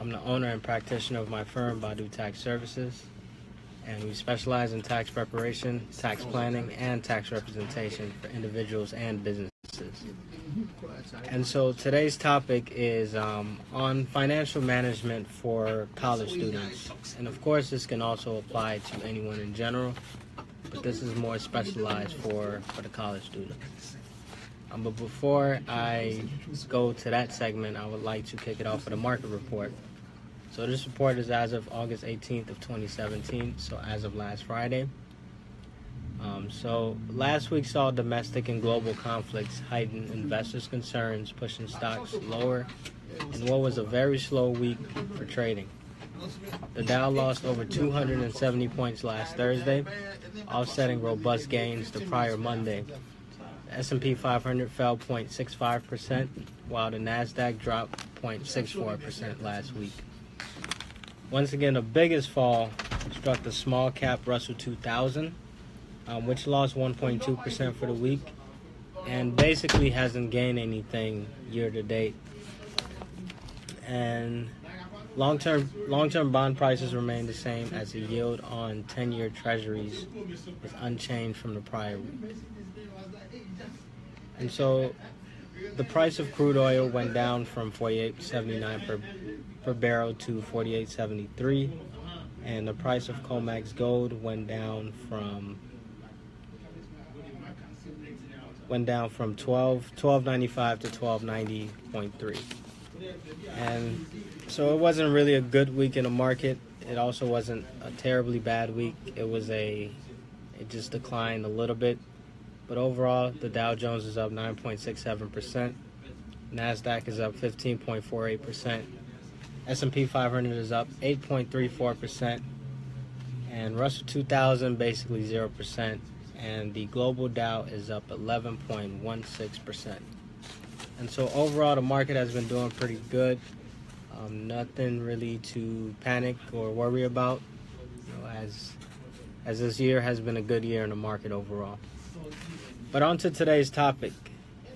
I'm the owner and practitioner of my firm, Badu Tax Services, and we specialize in tax preparation, tax planning, and tax representation for individuals and businesses. And so today's topic is on financial management for college students. And of course, this can also apply to anyone in general, but this is more specialized for the college students. But before I go to that segment, I would like to kick it off with a market report. So this report is as of August 18th of 2017, so as of last Friday. So last week saw domestic and global conflicts heighten investors' concerns, pushing stocks lower in what was a very slow week for trading. The Dow lost over 270 points last Thursday, offsetting robust gains the prior Monday. The S&P 500 fell 0.65%, while the Nasdaq dropped 0.64% last week. Once again, the biggest fall struck the small cap Russell 2000, which lost 1.2% for the week and basically hasn't gained anything year to date. And long-term bond prices remain the same, as the yield on 10-year treasuries is unchanged from the prior week. And so the price of crude oil went down from $48.79 per barrel to $48.73, and the price of COMEX gold went down from $12.95 to $12.90.3. And so it wasn't really a good week in the market. It also wasn't a terribly bad week. It just declined a little bit. But overall, the Dow Jones is up 9.67%. Nasdaq is up 15.48%. S&P 500 is up 8.34%. And Russell 2000 basically 0%. And the global Dow is up 11.16%. And so overall, the market has been doing pretty good. Nothing really to panic or worry about, as this year has been a good year in the market overall. But on to today's topic.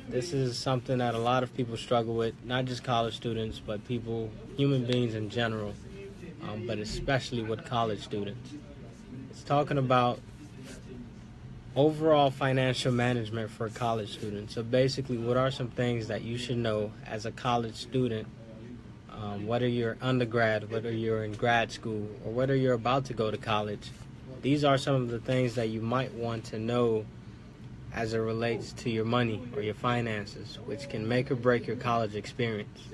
This is something that a lot of people struggle with, not just college students, but human beings in general, but especially with college students. It's talking about overall financial management for college students. So basically, what are some things that you should know as a college student, whether you're undergrad, whether you're in grad school, or whether you're about to go to college? These are some of the things that you might want to know as it relates to your money or your finances, which can make or break your college experience.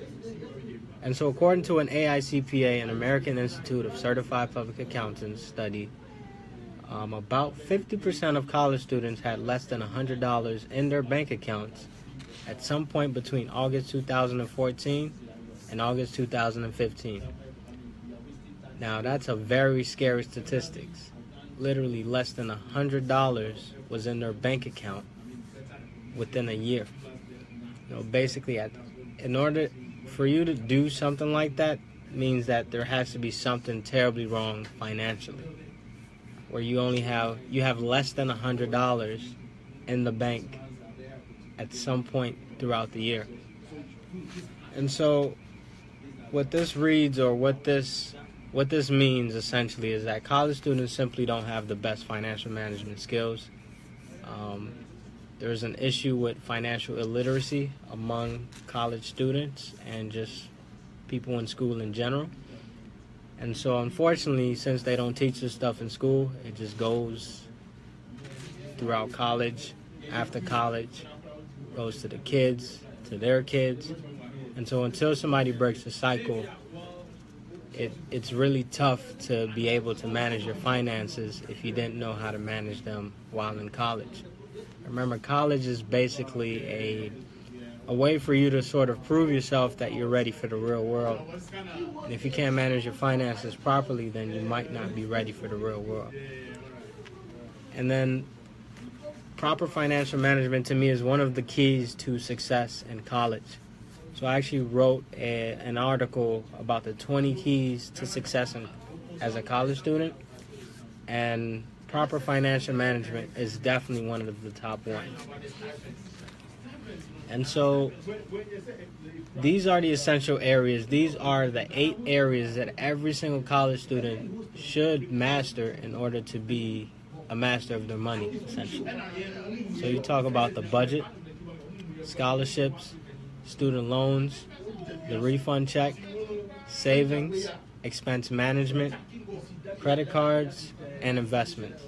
And so according to an AICPA, an American Institute of Certified Public Accountants study, about 50% of college students had less than $100 in their bank accounts at some point between August 2014 and August 2015. Now, that's a very scary statistic. Literally less than $100 was in their bank account within a year. Basically, in order for you to do something like that, means that there has to be something terribly wrong financially, where you have less than $100 in the bank at some point throughout the year. And so what this reads, or what this means essentially, is that college students simply don't have the best financial management skills. There's an issue with financial illiteracy among college students and just people in school in general. And so unfortunately, since they don't teach this stuff in school, it just goes throughout college, after college, goes to the kids, to their kids. And so until somebody breaks the cycle, it's really tough to be able to manage your finances if you didn't know how to manage them while in college. Remember, college is basically a way for you to sort of prove yourself that you're ready for the real world. And if you can't manage your finances properly, then you might not be ready for the real world. And then proper financial management, to me, is one of the keys to success in college. So I actually wrote an article about the 20 keys to success as a college student, and proper financial management is definitely one of the top ones. And so these are the essential areas. These are the 8 areas that every single college student should master in order to be a master of their money, essentially. So you talk about the budget, scholarships, student loans, the refund check, savings, expense management, credit cards, and investments.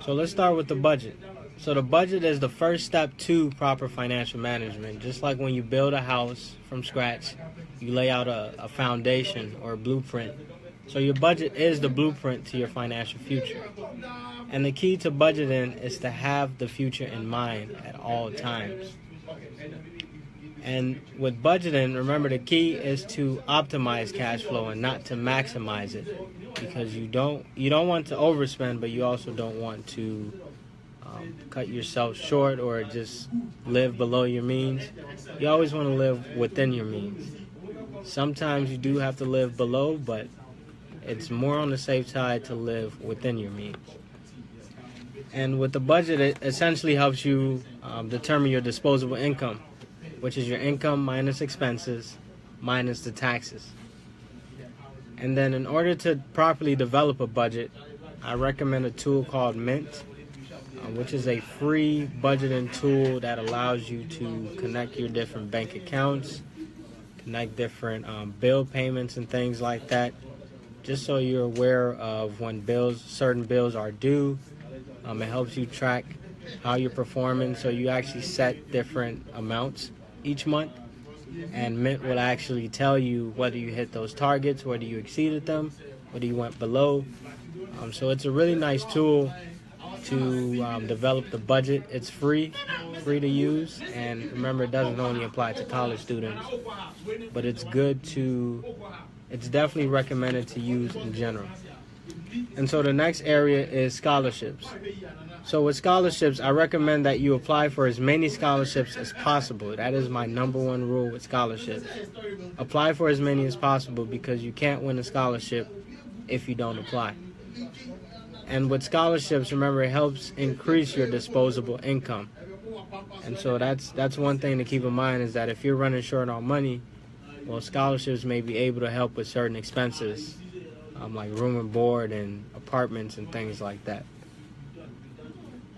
So let's start with the budget. So the budget is the first step to proper financial management. Just like when you build a house from scratch, you lay out a foundation or a blueprint. So your budget is the blueprint to your financial future. And the key to budgeting is to have the future in mind at all times. And with budgeting, remember the key is to optimize cash flow and not to maximize it, because you don't want to overspend, but you also don't want to cut yourself short or just live below your means. You always want to live within your means. Sometimes you do have to live below, but it's more on the safe side to live within your means. And with the budget, it essentially helps you determine your disposable income, which is your income minus expenses minus the taxes. And then in order to properly develop a budget, I recommend a tool called Mint, which is a free budgeting tool that allows you to connect your different bank accounts, connect different bill payments and things like that, just so you're aware of when certain bills are due. It helps you track how you're performing, so you actually set different amounts each month, and Mint will actually tell you whether you hit those targets, whether you exceeded them, whether you went below. So it's a really nice tool to develop the budget. It's free to use, and remember, it doesn't only apply to college students, but it's definitely recommended to use in general. And so the next area is scholarships. So with scholarships, I recommend that you apply for as many scholarships as possible. That is my number one rule with scholarships. Apply for as many as possible, because you can't win a scholarship if you don't apply. And with scholarships, remember, it helps increase your disposable income. And so that's one thing to keep in mind, is that if you're running short on money, well, scholarships may be able to help with certain expenses, like room and board and apartments and things like that.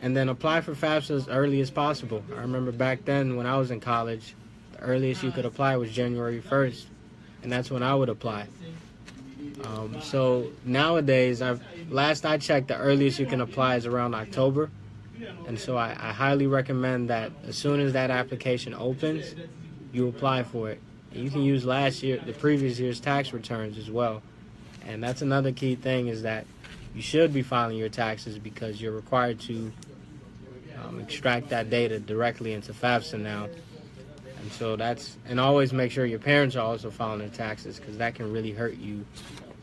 And then apply for FAFSA as early as possible. I remember back then when I was in college, the earliest you could apply was January 1st, and that's when I would apply. So nowadays, last I checked, the earliest you can apply is around October. And so I highly recommend that as soon as that application opens, you apply for it. And you can use the previous year's tax returns as well. And that's another key thing, is that you should be filing your taxes, because you're required to extract that data directly into FAFSA now. And so and always make sure your parents are also filing their taxes, because that can really hurt you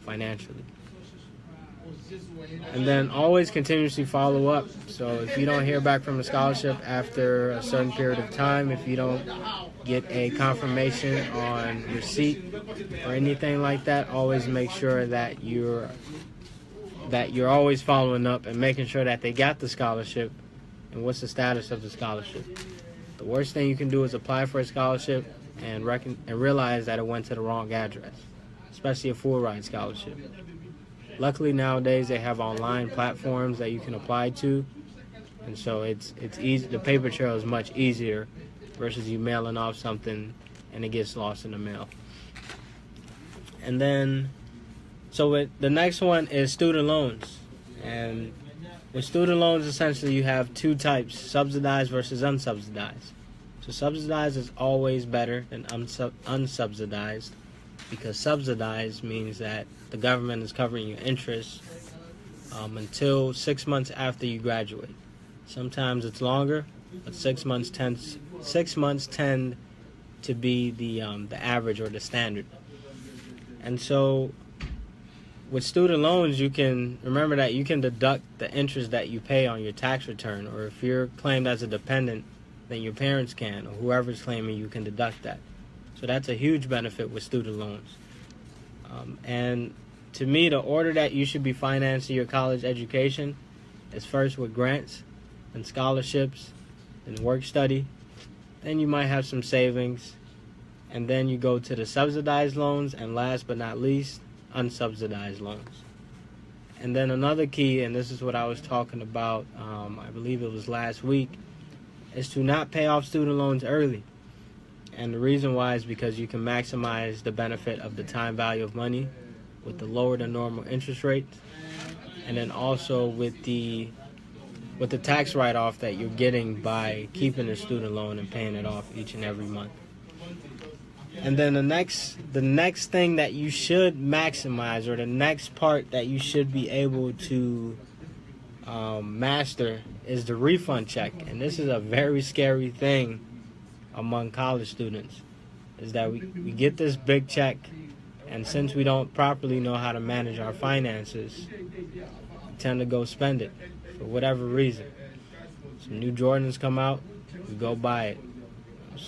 financially. And then always continuously follow up. So if you don't hear back from a scholarship after a certain period of time, if you don't get a confirmation on receipt or anything like that, always make sure that you're always following up and making sure that they got the scholarship and what's the status of the scholarship. The worst thing you can do is apply for a scholarship and realize that it went to the wrong address, especially a full ride scholarship. Luckily nowadays they have online platforms that you can apply to, and so it's easy. The paper trail is much easier versus you mailing off something and it gets lost in the mail. And then, so the next one is student loans. And with student loans, essentially you have two types: subsidized versus unsubsidized. So subsidized is always better than unsubsidized, because subsidized means that the government is covering your interest until 6 months after you graduate. Sometimes it's longer, but 6 months tend to be the average or the standard. And so with student loans, you can remember that you can deduct the interest that you pay on your tax return, or if you're claimed as a dependent, then your parents can, or whoever's claiming you can deduct that. So that's a huge benefit with student loans. And to me, the order that you should be financing your college education is first with grants and scholarships and work study, then you might have some savings, and then you go to the subsidized loans, and last but not least, unsubsidized loans. And then another key, and this is what I was talking about, I believe it was last week, is to not pay off student loans early. And the reason why is because you can maximize the benefit of the time value of money with the lower than normal interest rates, and then also with the tax write-off that you're getting by keeping the student loan and paying it off each and every month. And then the next thing that you should maximize, or the next part that you should be able to master, is the refund check. And this is a very scary thing among college students, is that we get this big check, and since we don't properly know how to manage our finances, we tend to go spend it for whatever reason. Some new Jordans come out, we go buy it.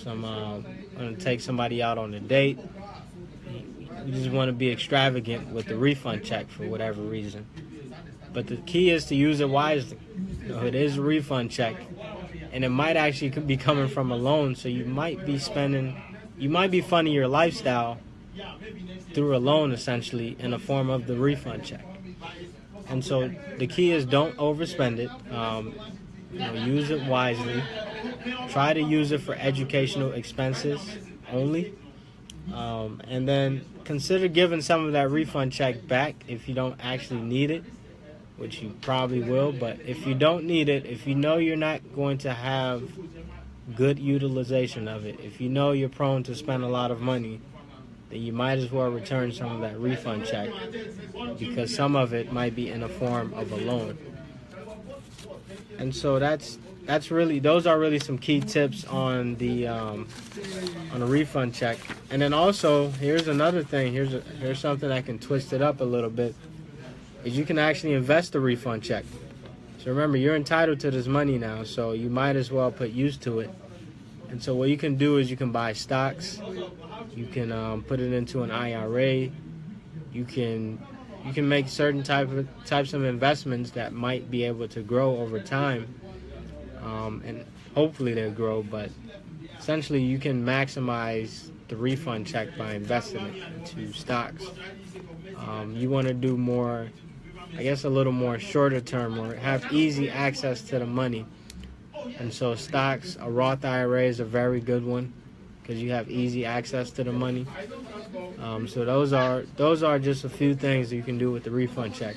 Gonna take somebody out on a date, we just want to be extravagant with the refund check for whatever reason. But the key is to use it wisely. It is a refund check, and it might actually be coming from a loan, so you might be funding your lifestyle through a loan, essentially, in the form of the refund check. And so the key is don't overspend it. Use it wisely. Try to use it for educational expenses only. And then consider giving some of that refund check back if you don't actually need it, which you probably will. But if you don't need it, if you know you're not going to have good utilization of it, if you know you're prone to spend a lot of money, then you might as well return some of that refund check, because some of it might be in the form of a loan. And so those are really some key tips on the refund check. And then also, here's another thing. Here's something that can twist it up a little bit, is you can actually invest the refund check. So remember, you're entitled to this money now, so you might as well put use to it. And so what you can do is you can buy stocks, you can put it into an IRA, you can make certain types of investments that might be able to grow over time, and hopefully they'll grow. But essentially, you can maximize the refund check by investing it into stocks. You want to do more, I guess, a little more shorter term, or have easy access to the money. And so stocks, a Roth IRA is a very good one, because you have easy access to the money. So those are just a few things that you can do with the refund check.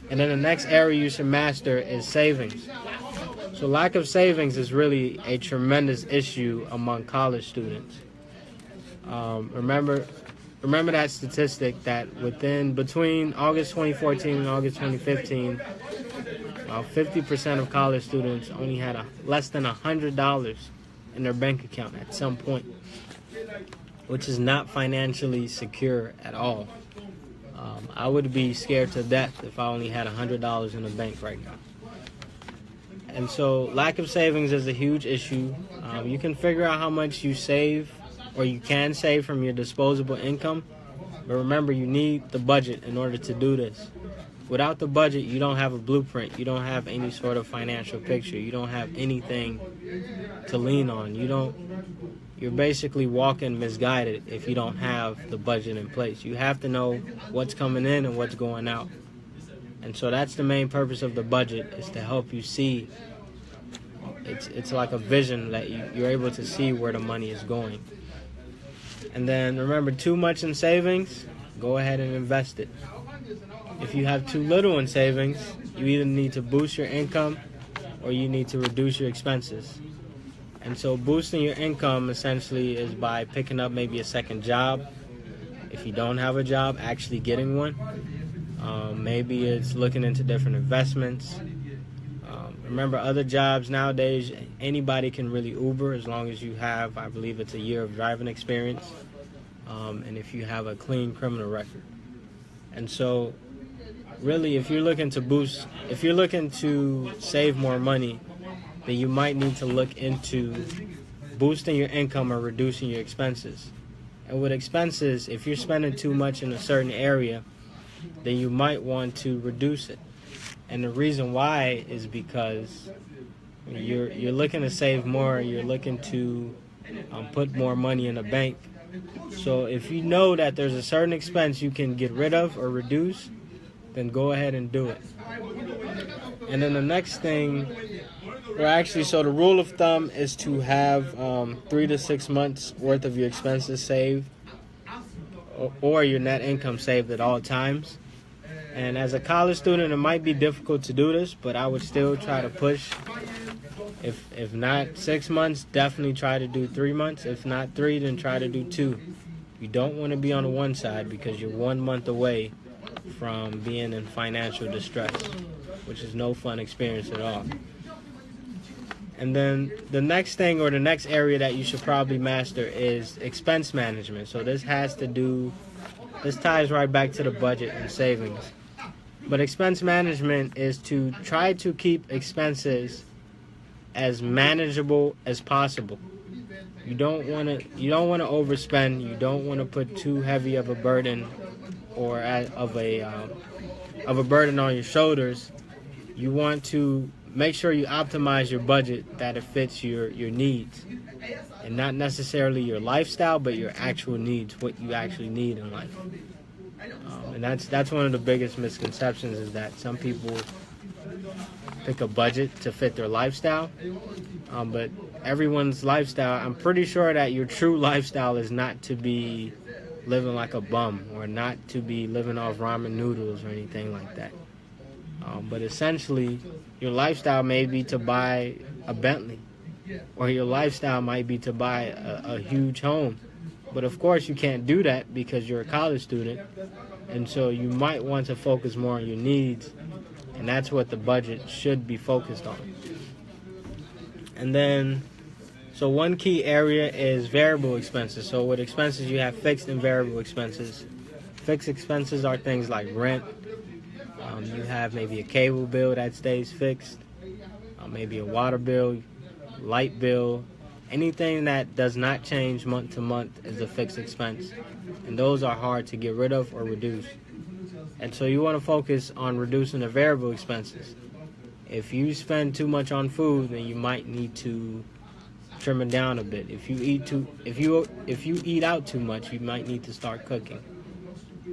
And then the next area you should master is savings. So lack of savings is really a tremendous issue among college students. Remember that statistic that between August 2014 and August 2015, about 50% of college students only had less than $100 in their bank account at some point, which is not financially secure at all. I would be scared to death if I only had $100 in the bank right now. And so lack of savings is a huge issue. You can figure out how much you save, or you can save from your disposable income. But remember, you need the budget in order to do this. Without the budget, you don't have a blueprint. You don't have any sort of financial picture. You don't have anything to lean on. You're basically walking misguided if you don't have the budget in place. You have to know what's coming in and what's going out. And so that's the main purpose of the budget, is to help you see. It's like a vision that you're able to see where the money is going. And then remember, too much in savings, go ahead and invest it. If you have too little in savings, you either need to boost your income or you need to reduce your expenses. And so boosting your income essentially is by picking up maybe a second job. If you don't have a job, actually getting one. Maybe it's looking into different investments. Remember, other jobs nowadays, anybody can really Uber as long as you have, I believe it's a year of driving experience, and if you have a clean criminal record. And so really, if you're looking to save more money, then you might need to look into boosting your income or reducing your expenses. And with expenses, if you're spending too much in a certain area, then you might want to reduce it. And the reason why is because You're looking to save more. You're looking to put more money in the bank. So if you know that there's a certain expense you can get rid of or reduce, then go ahead and do it. And then the next thing, so the rule of thumb is to have 3 to 6 months worth of your expenses saved, or your net income saved at all times. And as a college student, it might be difficult to do this, but I would still try to push. If not 6 months, definitely try to do 3 months. If not 3, then try to do 2. You don't want to be on the one side, because you're 1 month away from being in financial distress, which is no fun experience at all. And then the next thing, or the next area that you should probably master, is expense management. So this ties right back to the budget and savings. But expense management is to try to keep expenses as manageable as possible. You don't want to overspend. You don't want to put too heavy of a burden of a burden on your shoulders. You want to make sure you optimize your budget that it fits your needs, and not necessarily your lifestyle, but your actual needs, what you actually need in life. And that's one of the biggest misconceptions, is that some people pick a budget to fit their lifestyle, but everyone's lifestyle, I'm pretty sure that your true lifestyle is not to be living like a bum, or not to be living off ramen noodles or anything like that. But essentially, your lifestyle may be to buy a Bentley, or your lifestyle might be to buy a huge home. But of course, you can't do that because you're a college student, and so you might want to focus more on your needs, and that's what the budget should be focused on. And then, so one key area is variable expenses. So with expenses, you have fixed and variable expenses. Fixed expenses are things like rent. You have maybe a cable bill that stays fixed, maybe a water bill, light bill. Anything that does not change month to month is a fixed expense, and those are hard to get rid of or reduce. And so you want to focus on reducing the variable expenses. If you spend too much on food, then you might need to trim it down a bit. If you eat out too much, you might need to start cooking.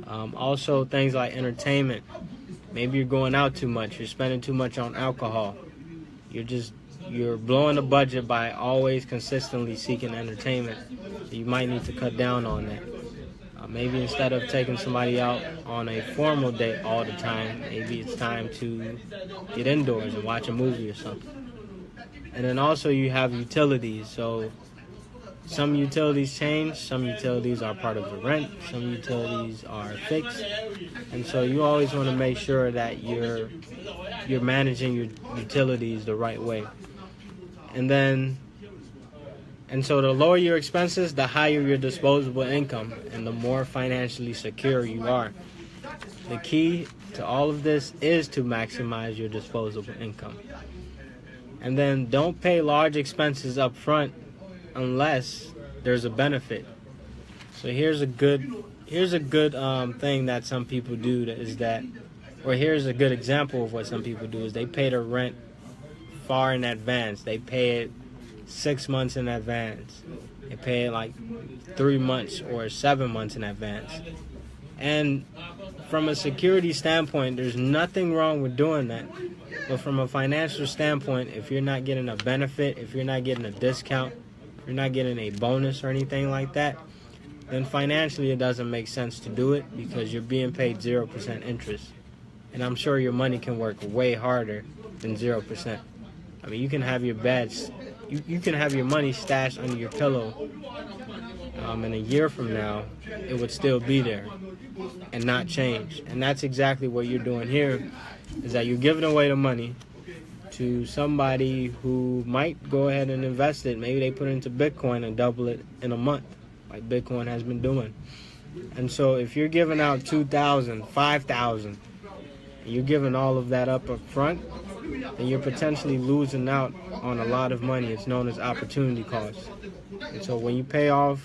Also, things like entertainment. Maybe you're going out too much. You're spending too much on alcohol. You're blowing the budget by always consistently seeking entertainment. So you might need to cut down on that. Maybe instead of taking somebody out on a formal date all the time, maybe it's time to get indoors and watch a movie or something. And then also you have utilities. So some utilities change, some utilities are part of the rent, some utilities are fixed. And so you always want to make sure that you're managing your utilities the right way. And so the lower your expenses, the higher your disposable income, and the more financially secure you are. The key to all of this is to maximize your disposable income. And then don't pay large expenses up front unless there's a benefit. So here's a good thing that some people do, here's a good example of what some people do, is they pay their rent far in advance. They pay it 6 months in advance. They pay it like 3 months or 7 months in advance. And from a security standpoint, there's nothing wrong with doing that. But from a financial standpoint, if you're not getting a benefit, if you're not getting a discount, if you're not getting a bonus or anything like that, then financially it doesn't make sense to do it, because you're being paid 0% interest. And I'm sure your money can work way harder than 0%. I mean, you can have your you can have your money stashed under your pillow, and a year from now, it would still be there and not change. And that's exactly what you're doing here, is that you're giving away the money to somebody who might go ahead and invest it. Maybe they put it into Bitcoin and double it in a month, like Bitcoin has been doing. And so if you're giving out $2,000, $5,000, and you're giving all of that up front, then you're potentially losing out on a lot of money. It's known as opportunity cost. And so when you pay off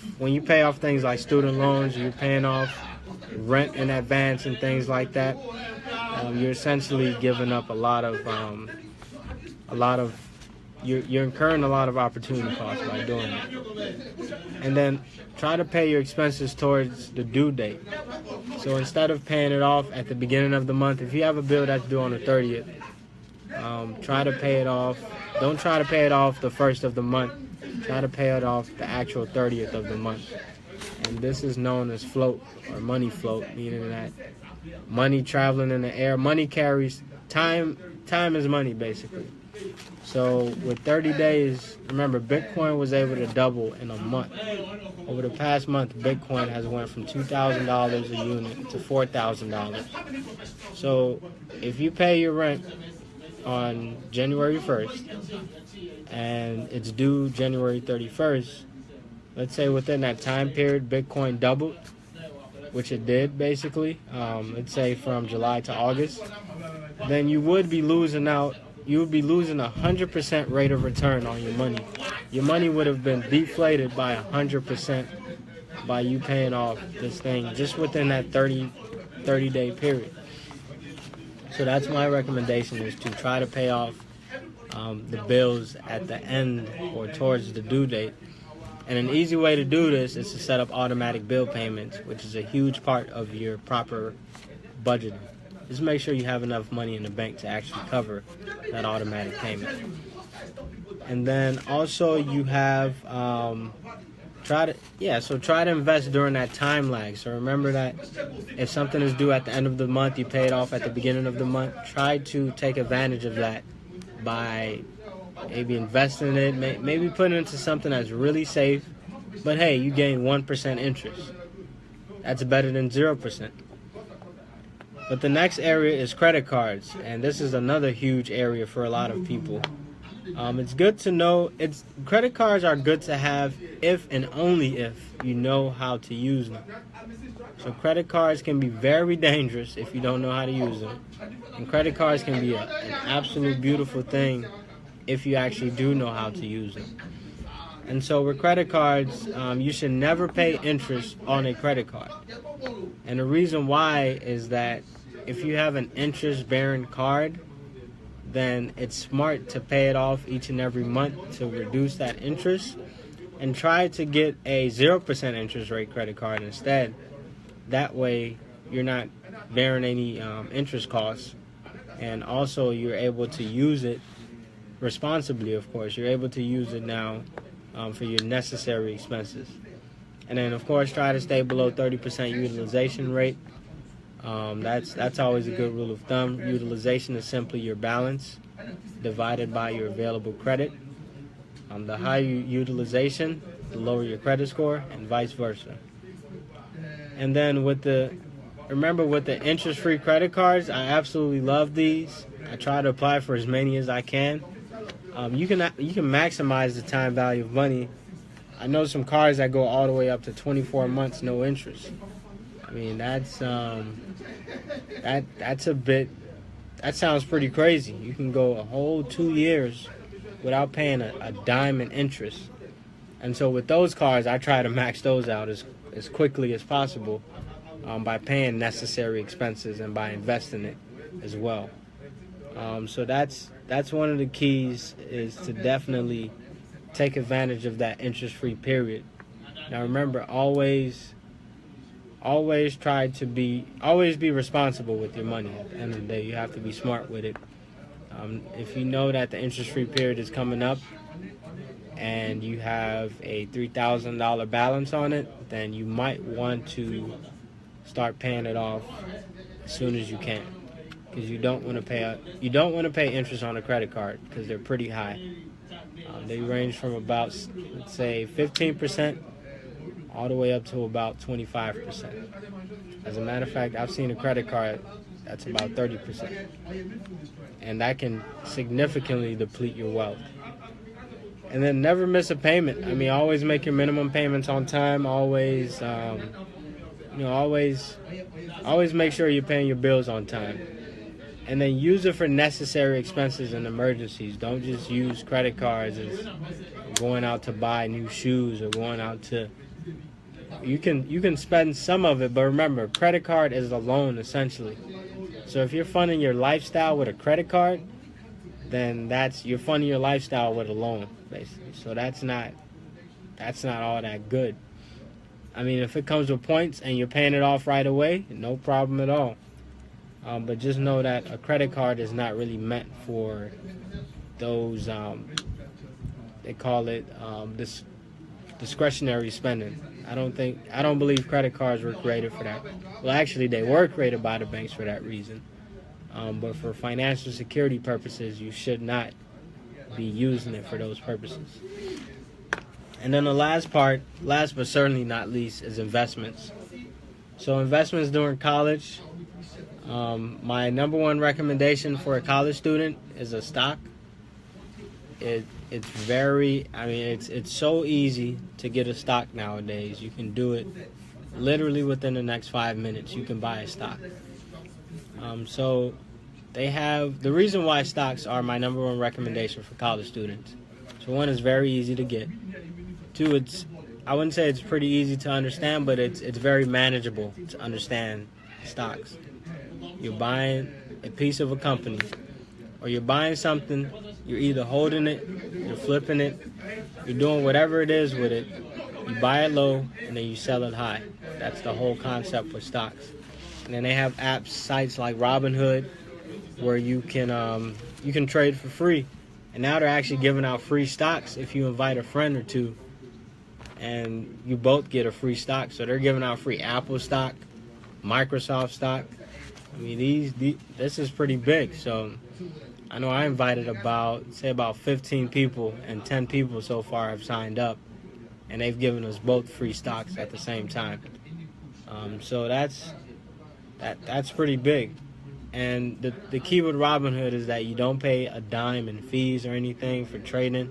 things like student loans, you're paying off rent in advance and things like that, you're essentially giving up a lot of you're incurring a lot of opportunity costs by doing that. And then try to pay your expenses towards the due date. So instead of paying it off at the beginning of the month, if you have a bill that's due on the 30th, try to pay it off. Don't try to pay it off the 1st of the month. Try to pay it off the actual 30th of the month. And this is known as float, or money float, meaning that money traveling in the air. Money carries time. Time is money, basically. So with 30 days, remember, Bitcoin was able to double in a month. Over the past month, Bitcoin has went from $2,000 a unit to $4,000. So if you pay your rent on January 1st and it's due January 31st, let's say within that time period, Bitcoin doubled, which it did basically, let's say from July to August, then you would be losing out. You would be losing 100% rate of return on your money. Your money would have been deflated by 100% by you paying off this thing just within that 30-day period. So that's my recommendation, is to try to pay off the bills at the end or towards the due date. And an easy way to do this is to set up automatic bill payments, which is a huge part of your proper budgeting. Just make sure you have enough money in the bank to actually cover that automatic payment. And then also you have try to invest during that time lag. So remember that if something is due at the end of the month, you pay it off at the beginning of the month. Try to take advantage of that by maybe investing in it, maybe putting it into something that's really safe. But hey, you gain 1% interest. That's better than 0%. But the next area is credit cards, and this is another huge area for a lot of people. It's good to know, credit cards are good to have if and only if you know how to use them. So credit cards can be very dangerous if you don't know how to use them. And credit cards can be an absolute beautiful thing if you actually do know how to use them. And so with credit cards, you should never pay interest on a credit card. And the reason why is that if you have an interest-bearing card, then it's smart to pay it off each and every month to reduce that interest, and try to get a 0% interest rate credit card instead. That way you're not bearing any interest costs, and also you're able to use it responsibly, of course. You're able to use it now for your necessary expenses. And then, of course, try to stay below 30% utilization rate. That's always a good rule of thumb. Utilization is simply your balance divided by your available credit. The higher utilization, the lower your credit score, and vice versa. And then with the interest-free credit cards, I absolutely love these. I try to apply for as many as I can. You can maximize the time value of money. I know some cards that go all the way up to 24 months, no interest. I mean, that sounds pretty crazy. You can go a whole 2 years without paying a dime in interest. And so with those cards, I try to max those out as quickly as possible by paying necessary expenses and by investing it as well. So that's one of the keys, is to definitely take advantage of that interest-free period. Now remember, always be responsible with your money. At the end of the day, you have to be smart with it. If you know that the interest-free period is coming up and you have a $3,000 balance on it, then you might want to start paying it off as soon as you can, because you don't want to pay interest on a credit card, because they're pretty high. They range from about, let's say, 15% all the way up to about 25%. As a matter of fact, I've seen a credit card that's about 30%. And that can significantly deplete your wealth. And then never miss a payment. I mean, always make your minimum payments on time. Always make sure you're paying your bills on time. And then use it for necessary expenses and emergencies. Don't just use credit cards as going out to buy new shoes or going out to... You can spend some of it, but remember, credit card is a loan essentially. So if you're funding your lifestyle with a credit card, then you're funding your lifestyle with a loan, basically. So that's not all that good. I mean, if it comes with points and you're paying it off right away, no problem at all. But just know that a credit card is not really meant for those, they call it this discretionary spending. I don't believe credit cards were created for that. Well, actually, they were created by the banks for that reason. But for financial security purposes, you should not be using it for those purposes. And then the last part, last but certainly not least, is investments. So investments during college, my number one recommendation for a college student is a stock. It's so easy to get a stock nowadays. You can do it literally within the next 5 minutes. You can buy a stock. So they have, the reason why stocks are my number one recommendation for college students. So one, is very easy to get. Two, I wouldn't say it's pretty easy to understand, but it's very manageable to understand stocks. You're buying a piece of a company, or you're buying something, you're either holding it, you're flipping it, you're doing whatever it is with it. You buy it low, and then you sell it high. That's the whole concept with stocks. And then they have apps, sites like Robinhood, where you can trade for free. And now they're actually giving out free stocks if you invite a friend or two, and you both get a free stock. So they're giving out free Apple stock, Microsoft stock. I mean, this is pretty big. So I know I invited about 15 people, and 10 people so far have signed up, and they've given us both free stocks at the same time. So that's pretty big. And the key with Robinhood is that you don't pay a dime in fees or anything for trading.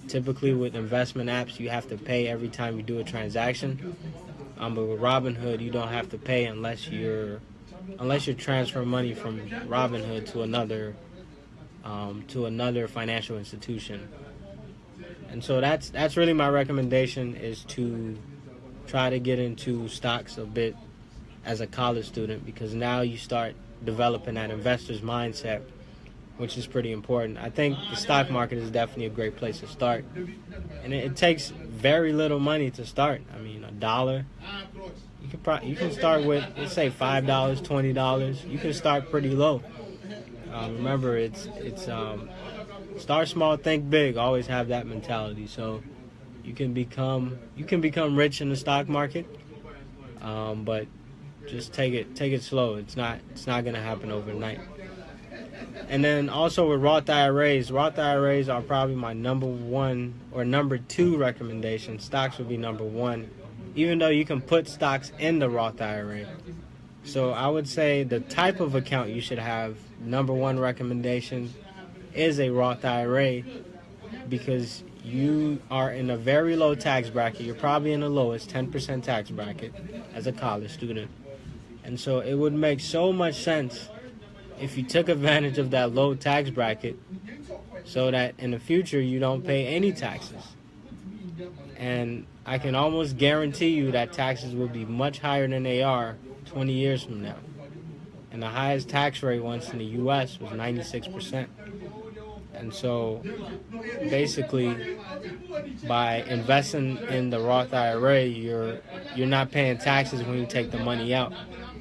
Typically with investment apps, you have to pay every time you do a transaction. But with Robinhood, you don't have to pay unless you're transferring money from Robinhood to another financial institution. And so that's really my recommendation, is to try to get into stocks a bit as a college student, because now you start developing that investor's mindset, which is pretty important. I think the stock market is definitely a great place to start. And it takes very little money to start. I mean, $1. You can start with, let's say, $5, $20. You can start pretty low. Remember, it's start small, think big. Always have that mentality. So you can become rich in the stock market, but just take it slow. It's not going to happen overnight. And then also with Roth IRAs are probably my number one or number two recommendation. Stocks would be number one, even though you can put stocks in the Roth IRA. So I would say the type of account you should have, number one recommendation, is a Roth IRA, because you are in a very low tax bracket. You're probably in the lowest 10% tax bracket as a college student. And so it would make so much sense if you took advantage of that low tax bracket, so that in the future you don't pay any taxes. And I can almost guarantee you that taxes will be much higher than they are 20 years from now. And the highest tax rate once in the U.S. was 96%. And so basically, by investing in the Roth IRA, you're not paying taxes when you take the money out.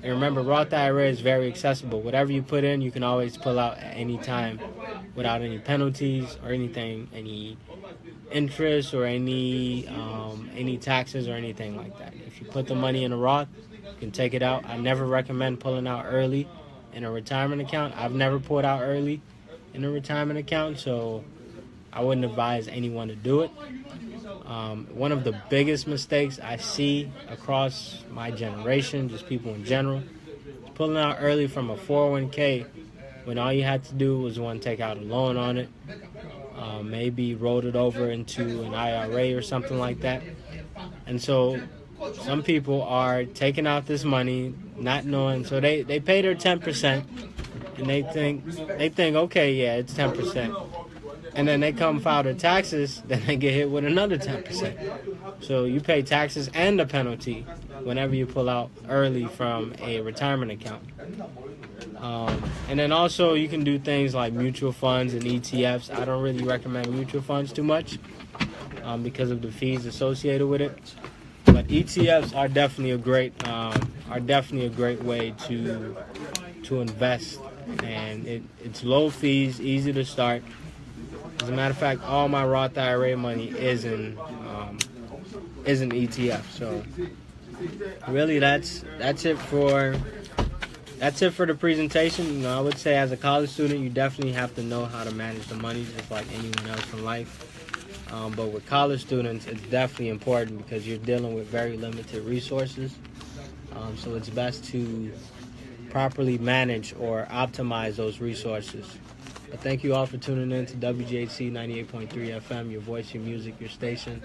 And remember, Roth IRA is very accessible. Whatever you put in, you can always pull out at any time without any penalties or anything, any interest or any taxes or anything like that. If you put the money in a Roth, you can take it out. I never recommend pulling out early in a retirement account. I've never pulled out early in a retirement account, so I wouldn't advise anyone to do it. One of the biggest mistakes I see across my generation, just people in general, is pulling out early from a 401k when all you had to do was take out a loan on it, maybe rolled it over into an IRA or something like that. And so some people are taking out this money not knowing, so they pay their 10%, and they think okay, yeah, it's 10%. And then they come file their taxes, then they get hit with another 10%. So you pay taxes and a penalty whenever you pull out early from a retirement account. And then also you can do things like mutual funds and ETFs. I don't really recommend mutual funds too much because of the fees associated with it. But ETFs are definitely a great way to invest, and it's low fees, easy to start. As a matter of fact, all my Roth IRA money is in ETF. So really, that's it for the presentation. I would say as a college student, you definitely have to know how to manage the money, just like anyone else in life. But with college students, it's definitely important because you're dealing with very limited resources. So it's best to properly manage or optimize those resources. But thank you all for tuning in to WGHC 98.3 FM, your voice, your music, your station.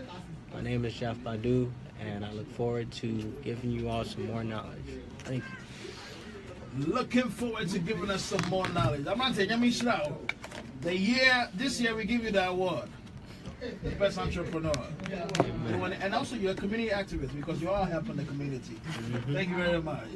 My name is Chef Badu, and I look forward to giving you all some more knowledge. Thank you. Looking forward to giving us some more knowledge. I'm not taking me slow. This year we give you the award. The best entrepreneur. And also you're a community activist because you are helping the community. Thank you very much.